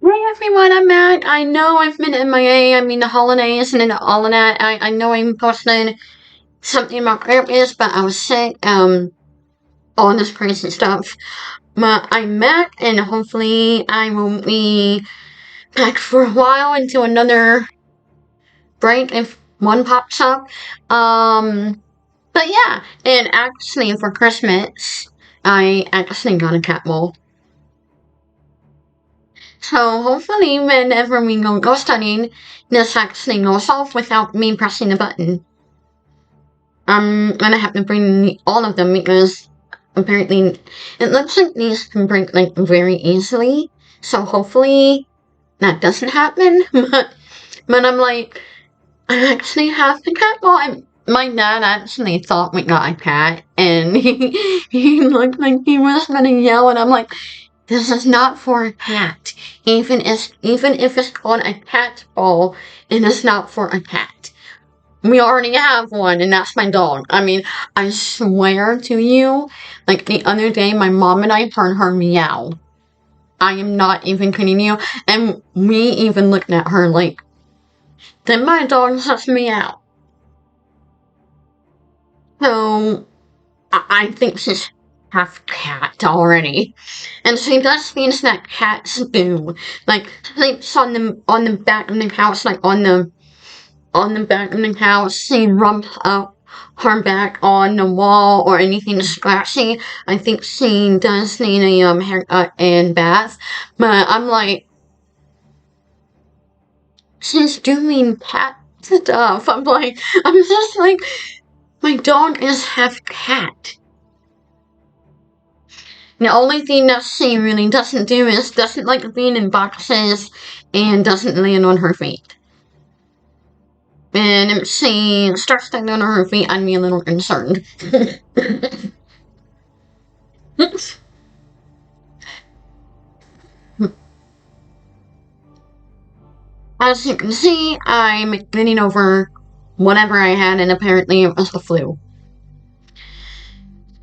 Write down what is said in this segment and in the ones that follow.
Hey everyone, I'm Matt. I know I've been MIA. I mean, the holidays and all of that. I know I'm posting something about Krampus, but I was sick, all this crazy stuff. But I'm back, and hopefully I won't be back for a while into another break if one pops up. But yeah, and actually for Christmas, I actually got a cat mold. So hopefully whenever we go ghost hunting, this actually goes off without me pressing the button. I'm gonna have to bring all of them because apparently it looks like these can break like very easily. So hopefully that doesn't happen. But I'm like, I actually have the cat. Well, my dad actually thought we got a cat, and he looked like he was gonna yell, and I'm like, this is not for a cat. Even if it's called a cat ball, it is not for a cat. We already have one, and that's my dog. I mean, I swear to you, like the other day, my mom and I heard her meow. I am not even kidding you. And we even looked at her like, did my dog just meow? So, I think she's half cat already. And she does things that cats do. Like, sleeps on the back of the house, like on the back of the house. She rubs up her back on the wall or anything scratchy. I think she does need a haircut and bath. But I'm like, she's doing cat stuff. I'm just like, my dog is half cat. The only thing that she really doesn't do is doesn't like being in boxes and doesn't land on her feet. And if she starts standing on her feet, I'd be a little concerned. As you can see, I'm getting over whatever I had, and apparently it was the flu.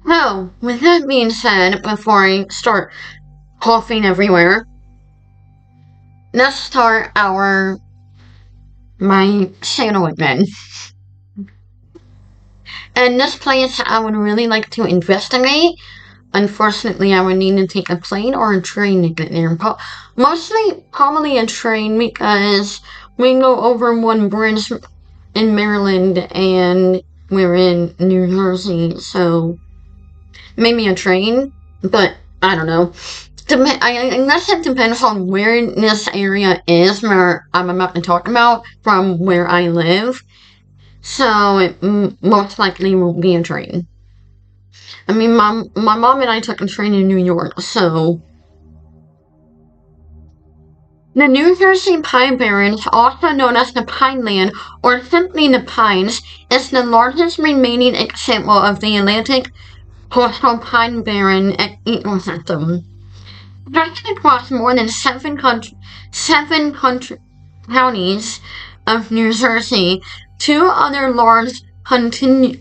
So, with that being said, before I start coughing everywhere, let's start my channel again. And this place I would really like to investigate. Unfortunately, I would need to take a plane or a train to get there. Mostly, probably a train because we go over one bridge in Maryland and we're in New Jersey, so maybe a train, but I don't know. I guess it depends on where this area is, where I'm about to talk about, from where I live. So it most likely will be a train. I mean, my mom and I took a train in New York, so. The New Jersey Pine Barrens, also known as the Pineland or simply the Pines, is the largest remaining example of the Atlantic coastal pine barren ecosystem. Stretched across more than seven counties of New Jersey, two other large constituents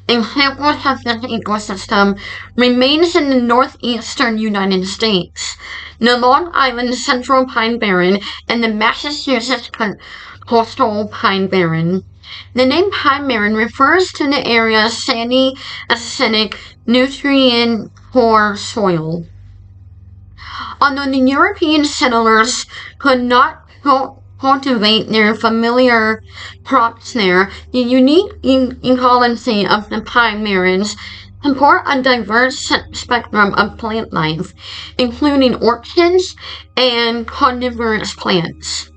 examples of this ecosystem remains in the northeastern United States, the Long Island Central Pine Barren and the Massachusetts Coastal Pine Barren. The name Pine Barren refers to the area's sandy, acidic, nutrient-poor soil. Although the European settlers could not cultivate their familiar crops there, the unique ecology of the Pine Barrens support a diverse spectrum of plant life, including orchids and carnivorous plants.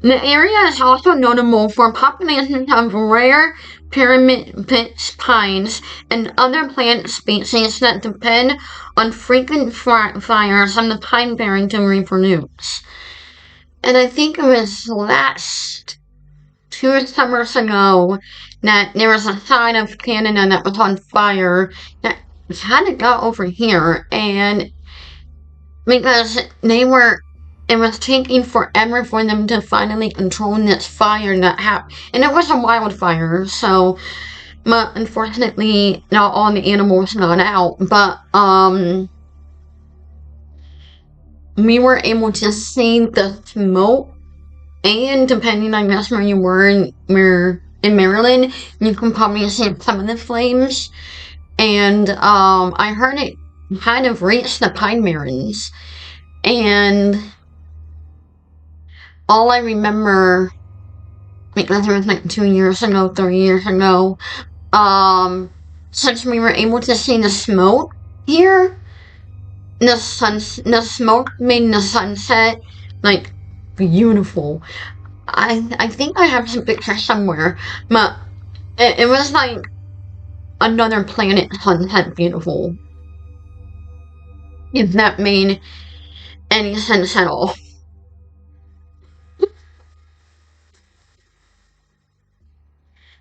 The area is also notable for populations of rare pyramid pitch pines and other plant species that depend on frequent fires on the pine barren to reproduce. And I think it was last 2 summers ago that there was a side of Canada that was on fire that kind of got over here, and because it was taking forever for them to finally control this fire that happened. And it was a wildfire, so But unfortunately, not all the animals got out. But we were able to see the smoke. And depending, I guess, where you were in Maryland, you can probably see some of the flames. And I heard it kind of reached the Pine Barrens. And all I remember, because it was like 2 years ago, 3 years ago, since we were able to see the smoke here, the smoke made the sunset like beautiful. I think I have some pictures somewhere, but it was like another planet sunset beautiful. If that made any sense at all.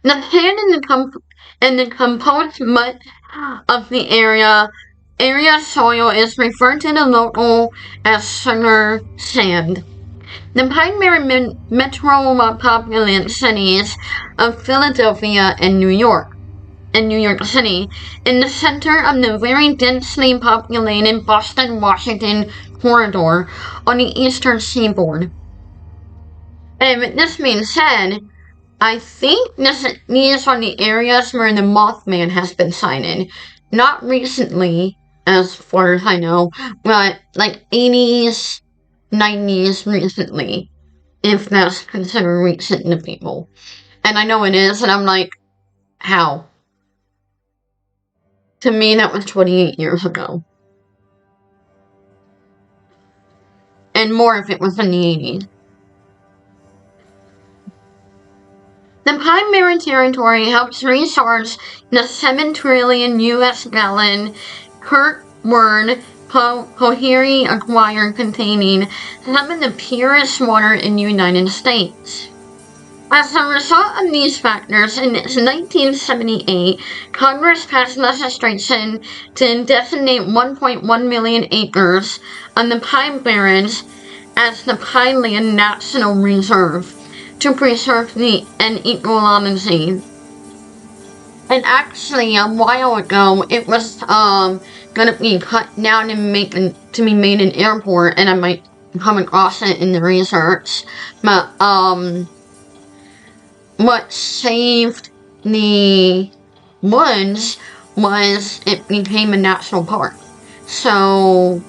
The sand and the composed mud of the area soil is referred to the local as sugar sand. The primary metropolitan cities of Philadelphia and New York City, in the center of the very densely populated Boston-Washington corridor on the eastern seaboard. And with this being said, I think these are the areas where the Mothman has been sighted. Not recently, as far as I know, but like 80s, 90s recently, if that's considered recent to people. And I know it is, and I'm like, how? To me, that was 28 years ago. And more if it was in the 80s. The Pine Barren Territory helps resource the 7 trillion U.S. gallon Kirkwood Coherie Aquifer containing some of the purest water in the United States. As a result of these factors, in 1978, Congress passed legislation to designate 1.1 million acres on the Pine Barrens as the Pineland National Reserve to preserve an ecology. And actually, a while ago, it was gonna be cut down and to be made an airport, and I might come across it in the research. But what saved the woods was it became a national park. So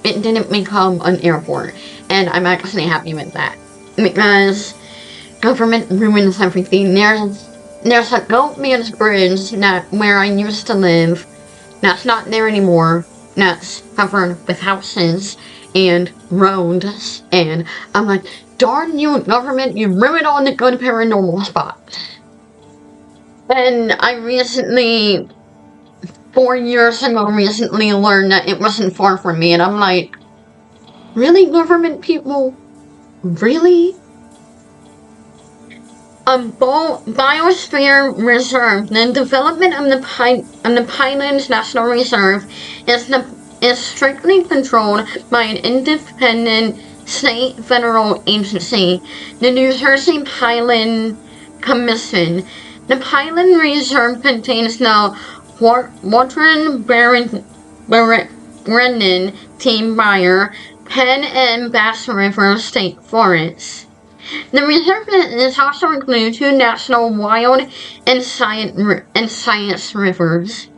it didn't become an airport, and I'm actually happy with that, because government ruins everything. There's a Goatman's Bridge where I used to live. That's not there anymore. That's covered with houses and roads. And I'm like, darn you, government, you ruined all the good paranormal spots. And I recently, 4 years ago, learned that it wasn't far from me. And I'm like, really, government people? Really? Biosphere Reserve. The development of the Pinelands National Reserve is strictly controlled by an independent state federal agency, the New Jersey Pineland Commission. The Pineland Reserve contains the Warren Brennan Team Meyer, Penn and Bass River State Forests. The reserve is also included 2 national wild and science rivers.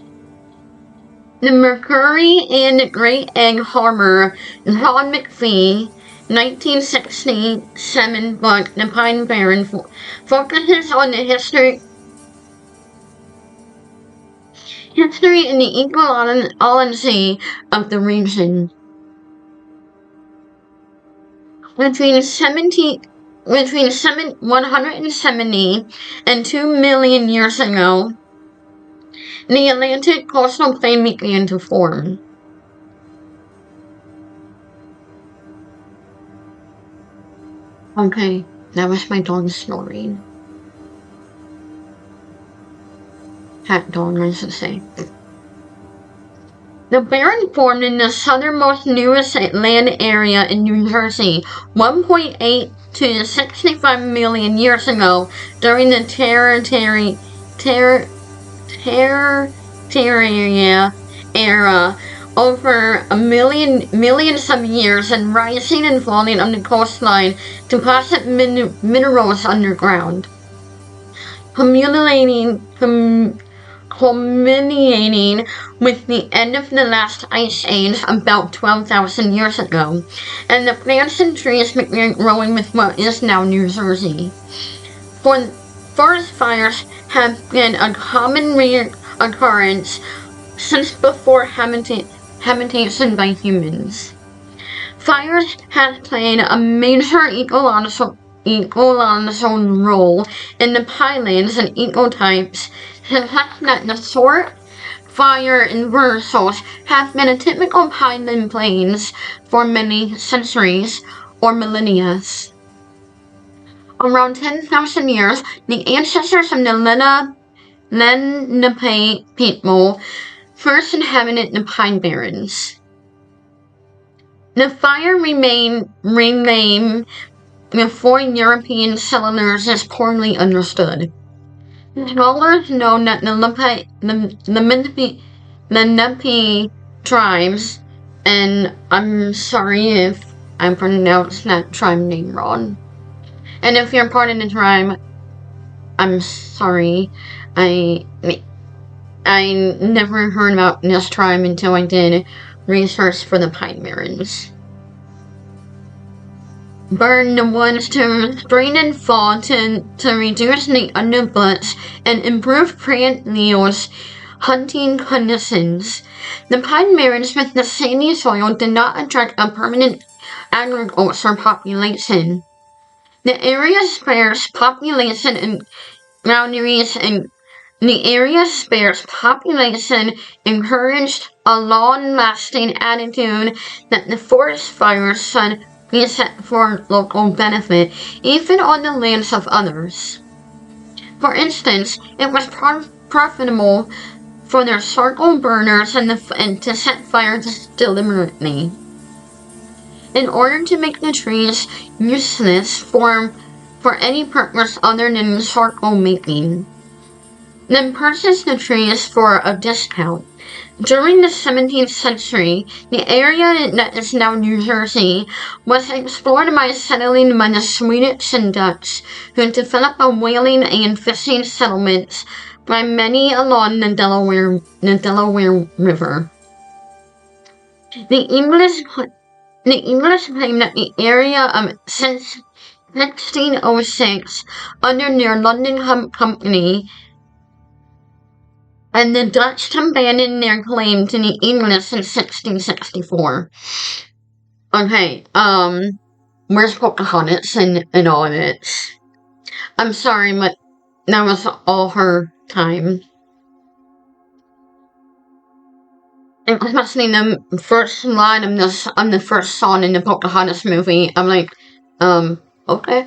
The Mercury and the Great Egg Harbor, John McPhee, 1967 book, The Pine Barrens, focuses on the history and the ecology of the region. Between 170 and 2 million years ago, the Atlantic coastal plain began to form. Okay, that was my dog snoring. Cat dog, I should say. The Barren formed in the southernmost newest land area in New Jersey 1.8 to 65 million years ago during the Tertiary era over millions of years, and rising and falling on the coastline to deposit minerals underground, culminating with the end of the last ice age about 12,000 years ago, and the plants and trees began growing with what is now New Jersey. Forest fires have been a common occurrence since before habitation by humans. Fires have played a major ecological role in the pylons and ecotypes, suggesting that the short fire inversions have been a typical pylon plains for many centuries or millennia. Around 10,000 years, the ancestors of the Lenape people first inhabited the Pine Barrens. The fire remained before European settlers is poorly understood. Scholars know that the Lenape tribes, and I'm sorry if I pronounced that tribe name wrong. And if you're part of the tribe, I'm sorry. I never heard about this tribe until I did research for the Pine Barrens. Burn the woods to spring and fall to reduce the underbrush and improve plant yields, hunting conditions. The Pine Barrens with the sandy soil did not attract a permanent agriculture population. The area's sparse population and boundaries and the area's sparse population encouraged a long-lasting attitude that the forest fires should be set for local benefit, even on the lands of others. For instance, it was profitable for their charcoal burners and to set fire deliberately, in order to make the trees useless for any purpose other than charcoal making. Then purchase the trees for a discount. During the 17th century, the area that is now New Jersey was explored by settling by the Swedish and Dutch, who developed a whaling and fishing settlements by many along the Delaware River. The English claimed that the area since 1606 under their London Company, and the Dutch abandoned their claim to the English in 1664. Okay, where's Pocahontas and all of it? I'm sorry, but that was all her time. Especially the first line of the first song in the Pocahontas movie. I'm like, okay.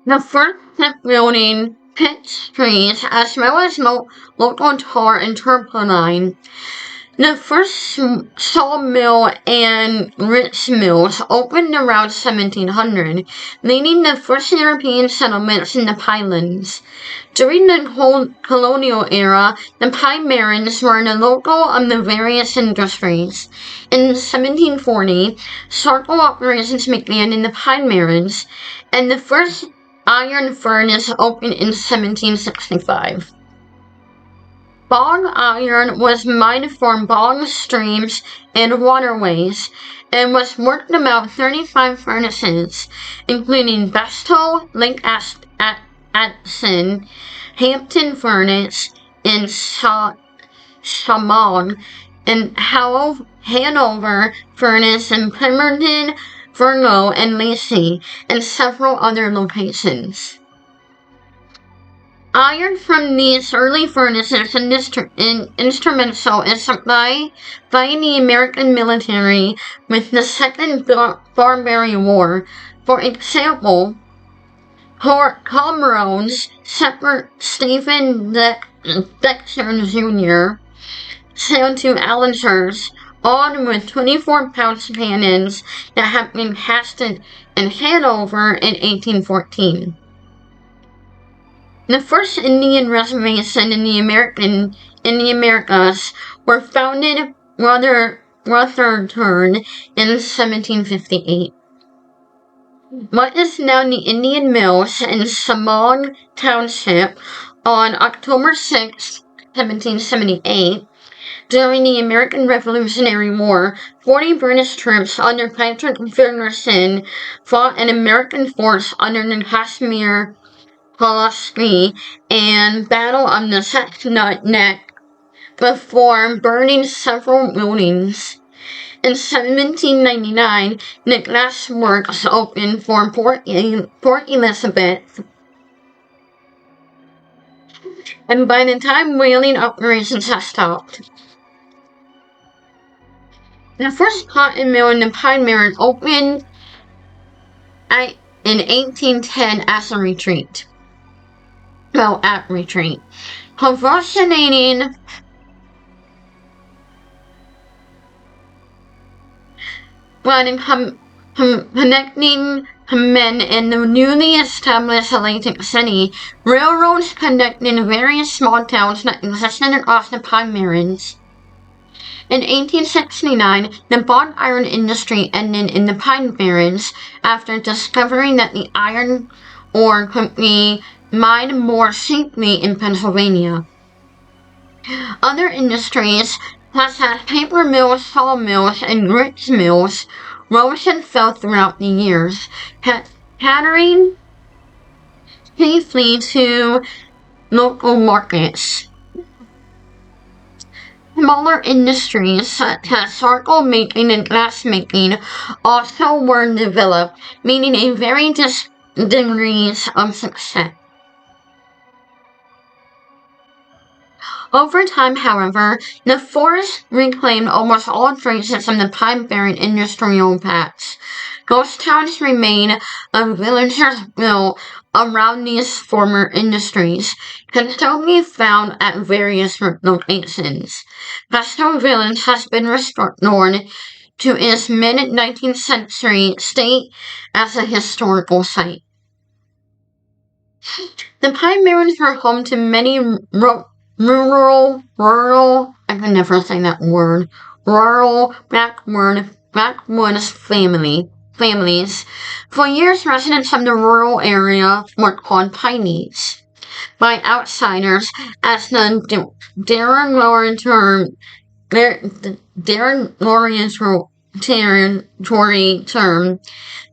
The first shipbuilding, pitch trees, as well as local tar and turpentine. The first sawmill and grist mills opened around 1700, leading the first European settlements in the Pylons. During the colonial era, the Pine Barrens were the local of the various industries. In 1740, charcoal operations began in the Pine Barrens, and the first iron furnace opened in 1765. Bog iron was mined from bog streams and waterways, and was worked in about 35 furnaces, including Bestow, Lake Atson, Hampton Furnace, and Shamong, and Hanover Furnace, and Pemberton, Virgo, and Lacey, and several other locations. Iron from these early furnaces and instrumental in supply by the American military with the Second Barbary War. For example, Pomeroy's Stephen Dexter Jr. sailed to Algiers armed with 24-pound cannons that had been casted in Hanover in 1814. The first Indian reservation in the Americas were founded Rutherford in 1758. What is now the Indian Mills in Samong Township on October 6, 1778. During the American Revolutionary War, 40 British troops under Patrick Ferguson fought an American force under the Kashmir Pulaski and Battle of the Chestnut Neck before burning several buildings. In 1799, the glass works opened for Port Elizabeth, and by the time whaling operations had stopped, the first cotton mill in the Pine Barrens opened in 1810 as a retreat. Well, at retreat. Convulsionating connecting men in the newly established Atlantic City, railroads connected various small towns that existed across the Pine Barrens. In 1869, the bog iron industry ended in the Pine Barrens after discovering that the iron ore could be mined more cheaply in Pennsylvania. Other industries, such as paper mills, sawmills, and grist mills, rose and fell throughout the years, catering chiefly to local markets. Smaller industries such as charcoal making and glass making also were developed, meaning a varied degrees of success. Over time, however, the forest reclaimed almost all traces of the Pine Barren industrial patch. Ghost towns remain of villagers built around these former industries can still be found at various locations. Pastel Village has been restored to its mid-19th century state as a historical site. The Pine Barrens were home to many rural, I can never say that word, rural backwoods families. For years, residents of the rural area were called Pineys by outsiders as the derogatory term.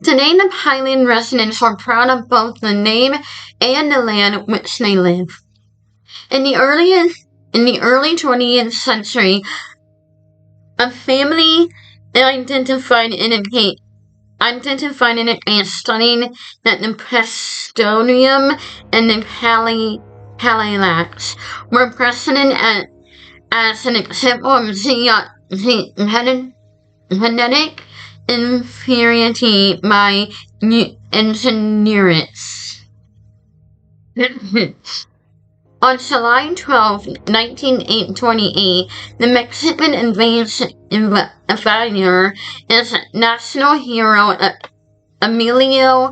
Today, the Pineland residents are proud of both the name and the land which they live. In the early 20th century, a family identified in a studying that the Prestonium and the Calilax were present as an example of genetic inferiority by engineers. On July 12, 1928, the Mexican invader is national hero Emilio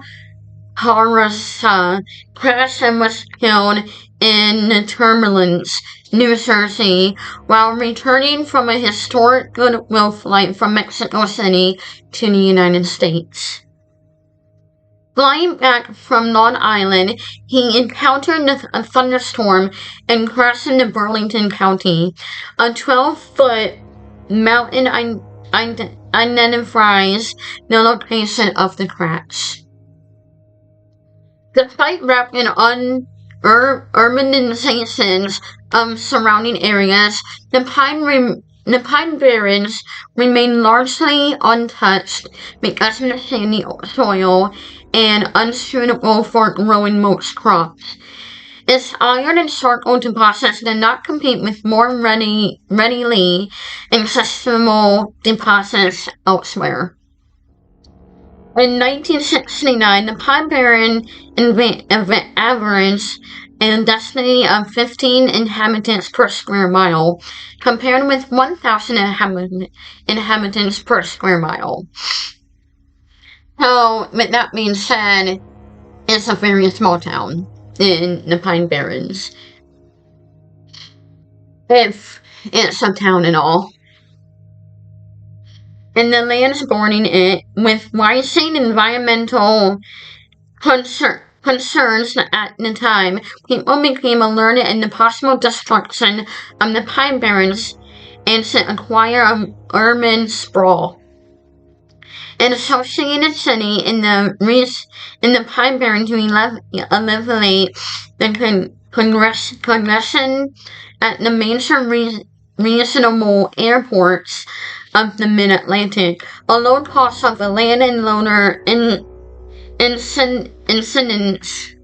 Haraza crashed and was killed in the Turbulence, New Jersey, while returning from a historic goodwill flight from Mexico City to the United States. Flying back from Long Island, he encountered a thunderstorm and crashed into Burlington County. A 12-foot mountain identifies the location of the crash. Despite rapid urbanizations of surrounding areas, the Pine Barrens remain largely untouched because of the sandy soil and unsuitable for growing most crops. Its iron and charcoal deposits did not compete with more readily accessible deposits elsewhere. In 1969, the Pine Barren averaged a density of 15 inhabitants per square mile, compared with 1,000 inhabitants per square mile. So, with that being said, it's a very small town. in the Pine Barrens. If it's a town and all. And the lands bordering it, with rising environmental concerns at the time, people became alerted in the possible destruction of the Pine Barrens and to acquire urban sprawl. An associated city in the Pine Barrens to alleviate the congestion at the major regional airports of the Mid-Atlantic. A low cost of the land and loaner incidents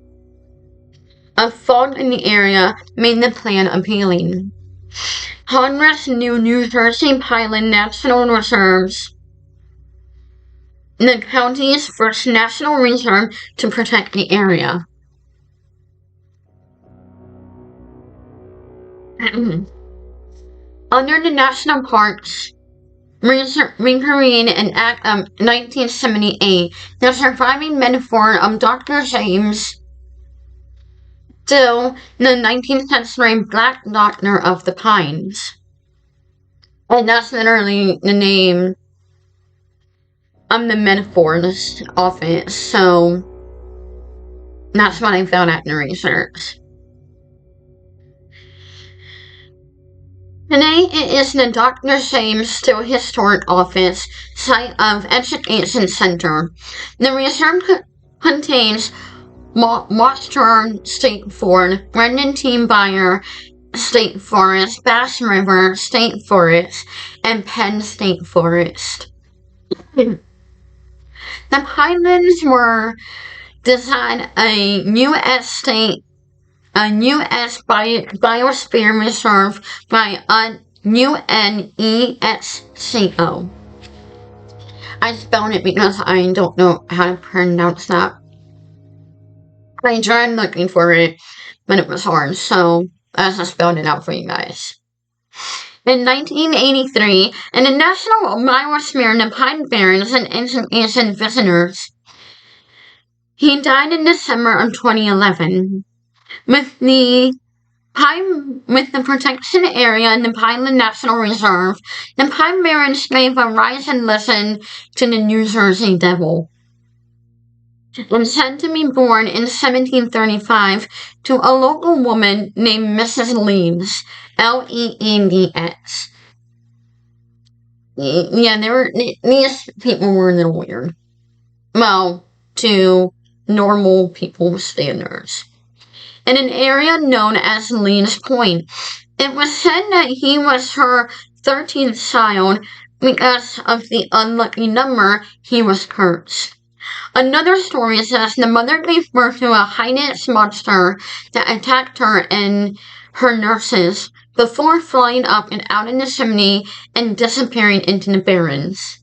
of fog in the area made the plan appealing. Congress knew New Jersey Pineland National Reserves, the county's first national reserve to protect the area. Under the National Parks Reconstruction Act of 1978, the surviving metaphor of Dr. James Dill, the 19th century Black Doctor of the Pines. And that's literally the name of the metaphors of it, so that's what I found out in the research. Today, it is the Dr. James Dill Historic Office, site of Education Center. The reserve contains Washburn State Forest, Brendan T. Beyer State Forest, Bass River State Forest, and Penn State Forest. The Pinelands were designed a U.S. Biosphere Reserve by UNESCO. I spelled it because I don't know how to pronounce that. I tried looking for it, but it was hard, so I just spelled it out for you guys. In 1983, in the National Biosphere in the Pine Barrens and Asian visitors, he died in December of 2011. With the protection area in the Pineland National Reserve, the Pine Barrens gave a rise and listen to the New Jersey Devil. And said to be born in 1735 to a local woman named Mrs. Leeds, Leeds. Yeah, these people were a little weird. Well, to normal people standards. In an area known as Leeds Point. It was said that he was her 13th child because of the unlucky number he was cursed. Another story says the mother gave birth to a heinous monster that attacked her and her nurses before flying up and out in the chimney and disappearing into the Barrens.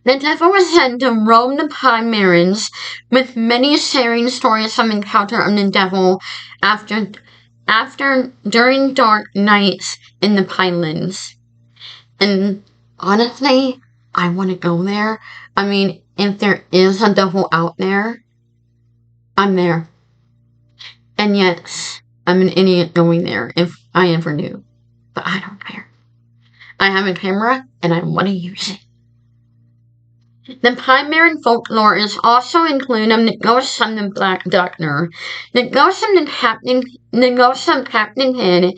The devil was said to roam the Pine Barrens, with many sharing stories of encounter of the devil during dark nights in the Pinelands. And honestly, I want to go there. I mean, if there is a devil out there, I'm there. And yes, I'm an idiot going there if I ever knew. But I don't care. I have a camera and I want to use it. The Pine Barren folklore is also included in the ghost of the Black Doctor, the ghost of Captain Head,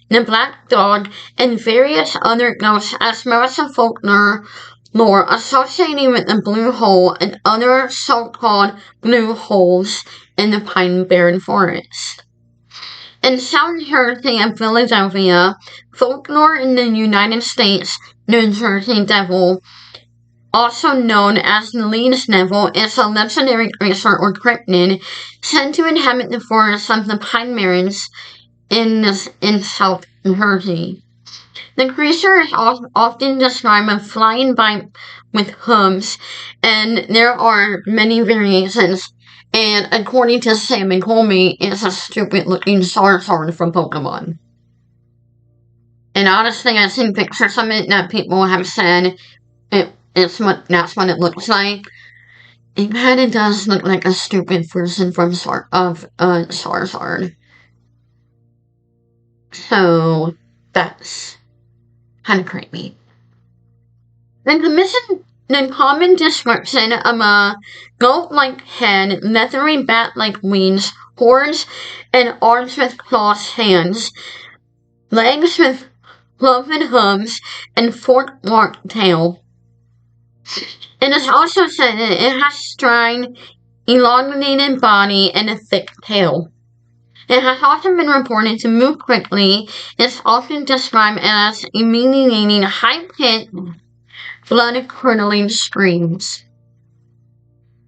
the Black Dog, and various other ghosts, as well as the folklore lore associated with the Blue Hole and other so-called blue holes in the Pine Barren Forest. In South Jersey and Philadelphia, folklore in the United States, New Jersey Devil, also known as the Leeds Devil, is a legendary creature or cryptid said to inhabit the forests of the Pine Barrens in South Jersey. The creature is often described as flying by with hooves, and there are many variations. And according to Sam and Colby, it's a stupid-looking Charizard from Pokemon. And honestly, I've seen pictures of it that people have said that's what it looks like. It kind of does look like a stupid person from Sarsard. So that's kind of creepy. The common description of a goat-like head, leathery bat-like wings, horns, and arms with clawed hands, legs with cloven hooves, and fork-marked tail. It is also said that it has stride, elongated body, and a thick tail. It has often been reported to move quickly. It's often described as emanating high-pitched, blood-curdling screams.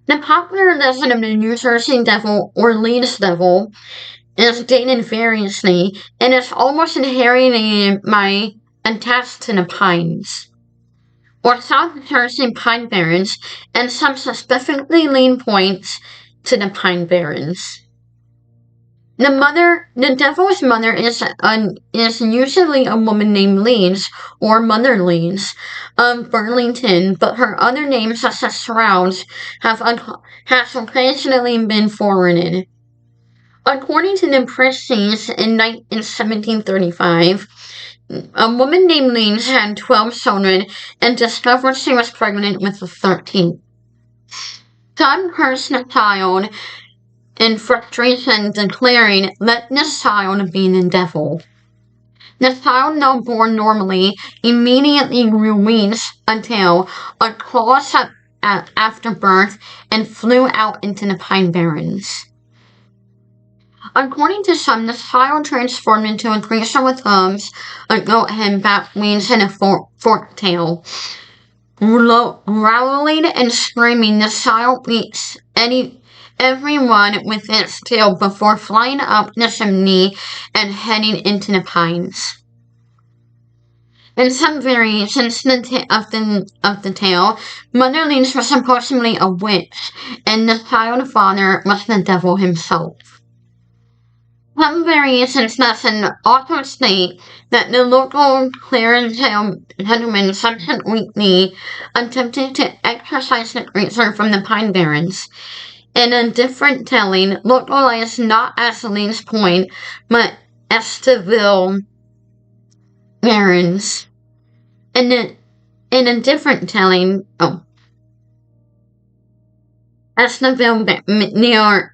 The popular legend of the New Jersey Devil or Leeds Devil is dated variously and is almost inherited by attached to the pines, or South Jersey pine barrens, and some specifically lean points to the pine barrens. The devil's mother is usually a woman named Leeds or Mother Leeds of Burlington, but her other names, such as Shrouds, have occasionally been forwarded. According to the Prestige in 1735, a woman named Leeds had 12 children and discovered she was pregnant with the 13th. Some cursed the child in frustration, declaring, "Let this child be the devil." The child, though born normally, immediately grew wings, a tail, a claws after birth, and flew out into the pine barrens. According to some, the child transformed into a creature with hooves, a goat head, bat wings, and a forked tail. Growling and screaming, the child beats everyone with its tail before flying up the chimney and heading into the pines. In some variations of the tale, Mother Leeds was supposedly a witch, and the child father was the devil himself. Some variations also state that the local clearance gentleman subsequently attempted to exorcise the creature from the pine barrens. In a different telling, localized not as Leeds Point, but Esteville Barrens. In a different telling, Esteville near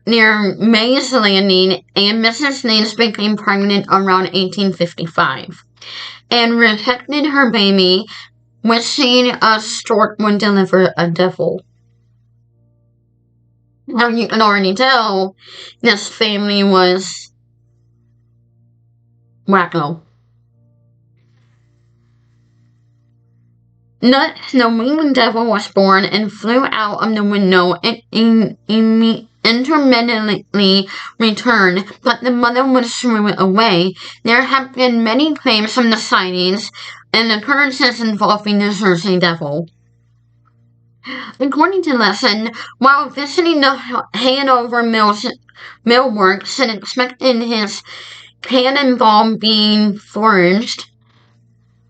Mays Landing, and Mrs. Leeds became pregnant around 1855, and rejected her baby, wishing a stork would deliver a devil. Now you can already tell this family was wacko. The winged devil was born and flew out of the window and intermittently returned, but the mother would shoo it away. There have been many claims from the sightings and occurrences involving the Jersey Devil. According to legend, while visiting the Hanover millworks and expecting his cannonball being forged,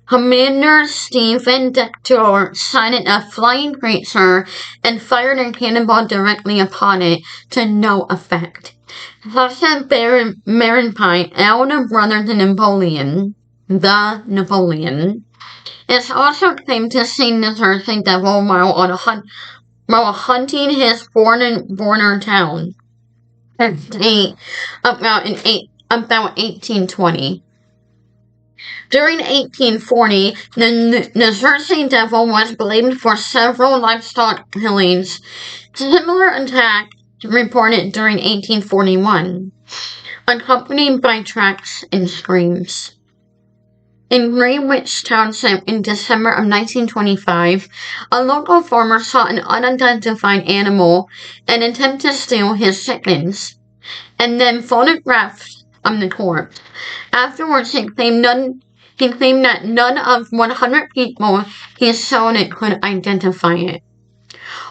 Commander Stephen Dector sighted a flying creature and fired a cannonball directly upon it, to no effect. Thus had Marenpine, elder brother to Napoleon, is also claimed to see the Jersey Devil while hunting his border town. About 1820. During 1840, the Jersey Devil was blamed for several livestock killings. Similar attacks reported during 1841, accompanied by tracks and screams. In Greenwich Township in December of 1925, a local farmer saw an unidentified animal and attempted to steal his chickens, and then photographed the corpse. Afterwards, he claimed that none of 100 people he sold it could identify it.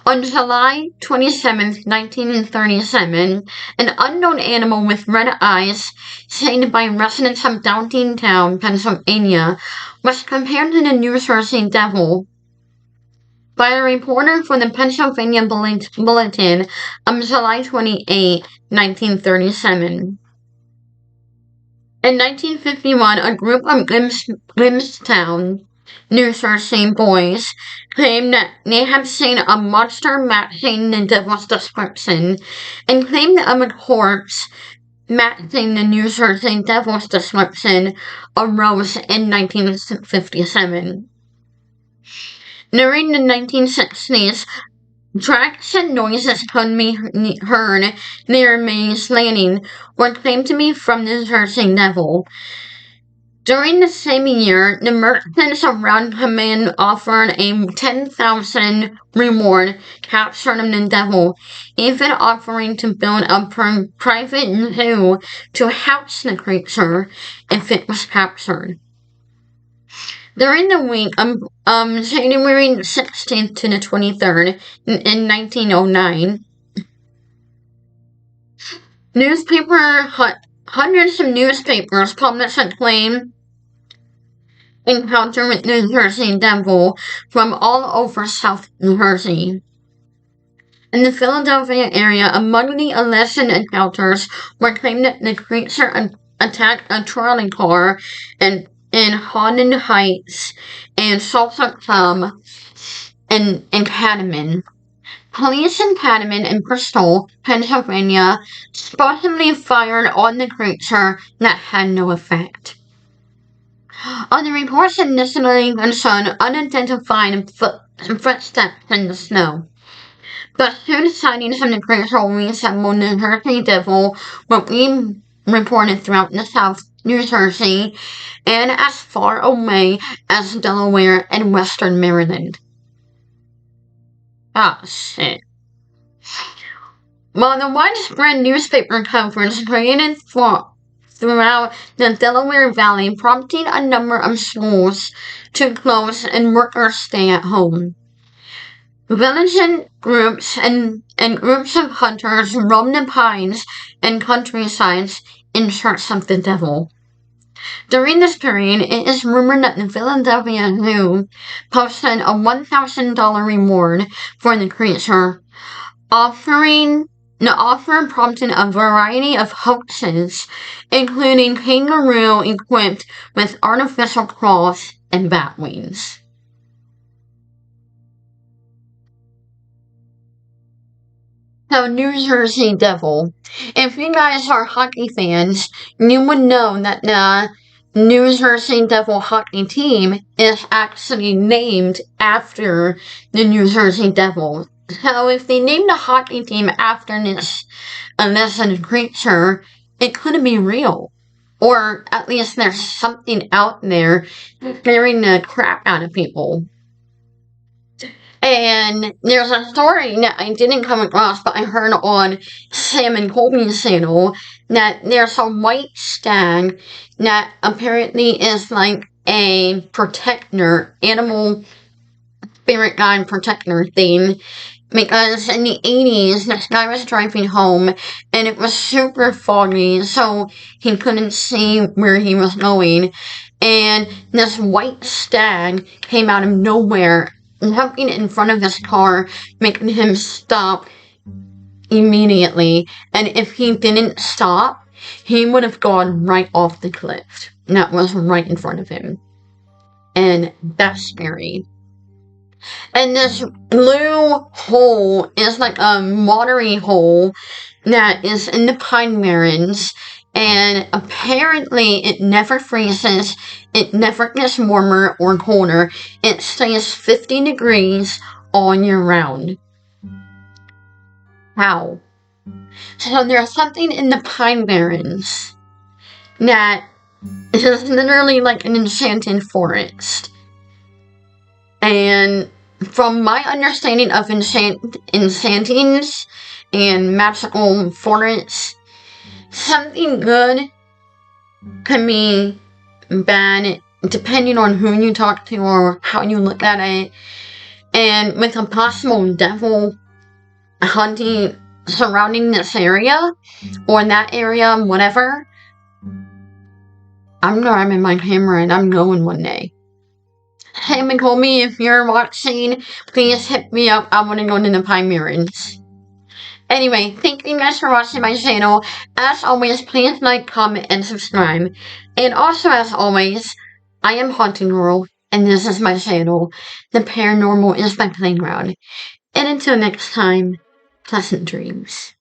On July 27, 1937, an unknown animal with red eyes, seen by residents of Downingtown, Pennsylvania, was compared to the New Jersey Devil by a reporter for the Pennsylvania Bulletin on July 28, 1937. In 1951, a group of Grimstown, New Jersey boys claimed that they had seen a monster matching the devil's description, and claimed of a corpse matching the New Jersey devil's description arose in 1957. During the 1960s, tracks and noises could be heard near Mays Landing were claimed to be from the Jersey Devil. During the same year, the merchants around Command offered a 10,000 reward capturing the devil, even offering to build a private zoo to house the creature if it was captured. During the week of January 16th to the 23rd in 1909, hundreds of newspapers published a claim encounter with the Jersey Devil from all over South New Jersey. In the Philadelphia area, among the alleged encounters were claimed that the creature attacked a trolley car in Haddon Heights and Suffolk Club in Catamount. Police in Catamount and Bristol, Pennsylvania, supposedly fired on the creature that had no effect. Other reports initially concerned unidentified footsteps in the snow, but soon sightings of the creature resembling the Jersey Devil were being reported throughout the South New Jersey and as far away as Delaware and western Maryland. Ah, shit. While the widespread newspaper coverage created throughout the Delaware Valley, prompting a number of schools to close and workers stay at home. Village groups and groups of hunters roamed the pines and countrysides in search of the devil. During this period, it is rumored that the Philadelphia Zoo posted a $1,000 reward for the creature, the offer prompted a variety of hoaxes, including kangaroo equipped with artificial claws and bat wings. So, New Jersey Devil. If you guys are hockey fans, you would know that the New Jersey Devil hockey team is actually named after the New Jersey Devil. So if they named a hockey team after this alleged creature, it couldn't be real. Or at least there's something out there scaring the crap out of people. And there's a story that I didn't come across, but I heard on Sam and Colby's channel, that there's a white stag that apparently is like a protector, animal spirit guide protector thing. Because in the 80s, this guy was driving home, and it was super foggy, so he couldn't see where he was going. And this white stag came out of nowhere, jumping in front of his car, making him stop immediately. And if he didn't stop, he would have gone right off the cliff that was right in front of him. And that's scary. And this blue hole is like a watery hole that is in the Pine Barrens, and apparently it never freezes, it never gets warmer or colder, it stays 50 degrees all year round. Wow. So there's something in the Pine Barrens that is literally like an enchanted forest. And from my understanding of enchantings and magical forests, something good can be bad depending on who you talk to or how you look at it. And with a possible devil hunting surrounding this area or that area, whatever, I'm grabbing my camera and I'm going one day. Hey, McColmy, if you're watching, please hit me up. I want to go to the Pine Barrens. Anyway, thank you guys for watching my channel. As always, please like, comment, and subscribe. And also, as always, I am Haunting Girl, and this is my channel. The paranormal is my playground. And until next time, pleasant dreams.